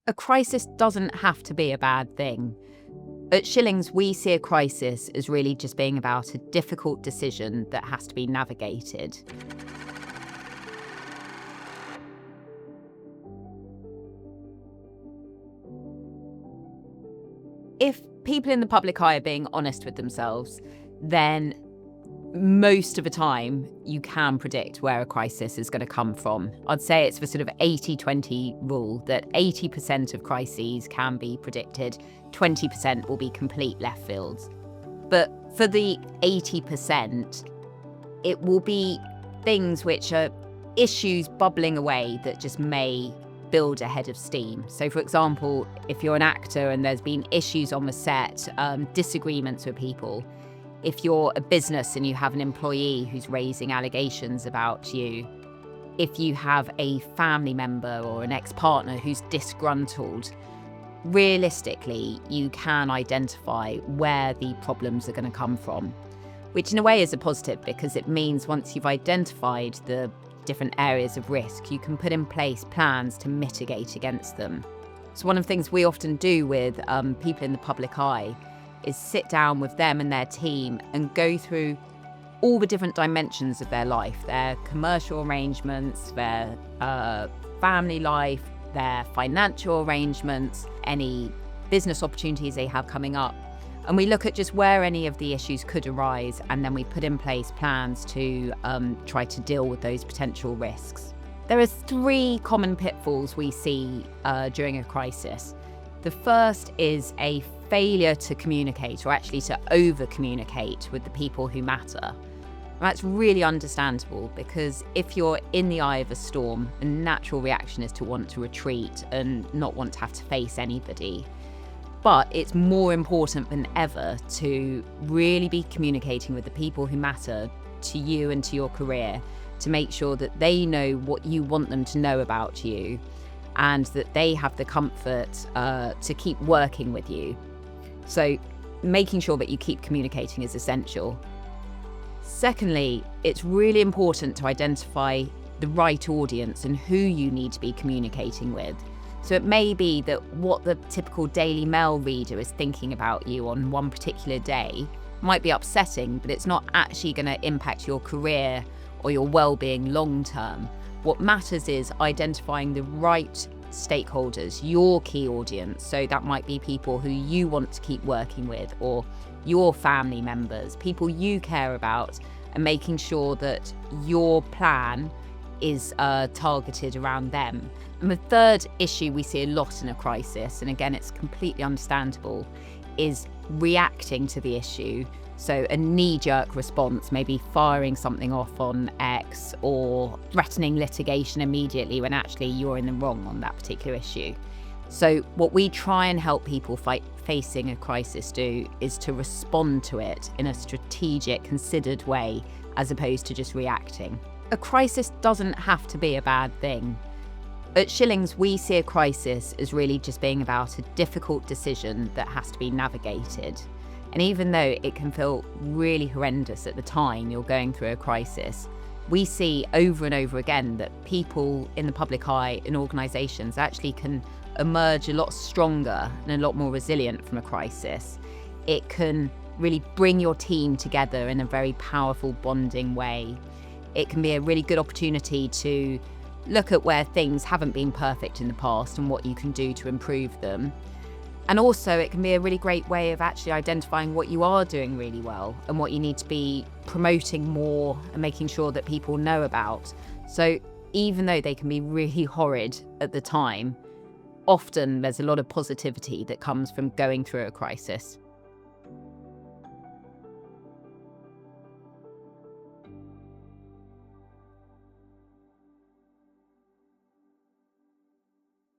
A crisis doesn't have to be a bad thing. At Schillings, we see a crisis as really just being about a difficult decision that has to be navigated. If people in the public eye are being honest with themselves, then most of the time you can predict where a crisis is going to come from. I'd say it's the sort of 80-20 rule that 80% of crises can be predicted, 20% will be complete left fields. But for the 80%, it will be things which are issues bubbling away that just may build a head of steam. So for example, if you're an actor and there's been issues on the set, disagreements with people, if you're a business and you have an employee who's raising allegations about you, if you have a family member or an ex-partner who's disgruntled, realistically, you can identify where the problems are going to come from, which in a way is a positive because it means once you've identified the different areas of risk, you can put in place plans to mitigate against them. So one of the things we often do with people in the public eye is sit down with them and their team and go through all the different dimensions of their life, their commercial arrangements, their family life, their financial arrangements, any business opportunities they have coming up. And we look at just where any of the issues could arise, and then we put in place plans to try to deal with those potential risks. There are 3 common pitfalls we see during a crisis. The first is a failure to communicate, or actually to over-communicate with the people who matter. And that's really understandable because if you're in the eye of a storm, a natural reaction is to want to retreat and not want to have to face anybody. But it's more important than ever to really be communicating with the people who matter to you and to your career, to make sure that they know what you want them to know about you and that they have the comfort to keep working with you. So making sure that you keep communicating is essential. Secondly, it's really important to identify the right audience and who you need to be communicating with. So it may be that what the typical Daily Mail reader is thinking about you on one particular day might be upsetting, but it's not actually going to impact your career or your well-being long term. What matters is identifying the right stakeholders, your key audience. So that might be people who you want to keep working with, or your family members, people you care about, and making sure that your plan is targeted around them. And the third issue we see a lot in a crisis, and again it's completely understandable, is reacting to the issue. So a knee-jerk response, maybe firing something off on X or threatening litigation immediately when actually you're in the wrong on that particular issue. So what we try and help people facing a crisis do is to respond to it in a strategic, considered way, as opposed to just reacting. A crisis doesn't have to be a bad thing. At Schillings, we see a crisis as really just being about a difficult decision that has to be navigated. And even though it can feel really horrendous at the time you're going through a crisis, we see over and over again that people in the public eye and organisations actually can emerge a lot stronger and a lot more resilient from a crisis. It can really bring your team together in a very powerful bonding way. It can be a really good opportunity to look at where things haven't been perfect in the past and what you can do to improve them. And also it can be a really great way of actually identifying what you are doing really well and what you need to be promoting more and making sure that people know about. So even though they can be really horrid at the time, often there's a lot of positivity that comes from going through a crisis.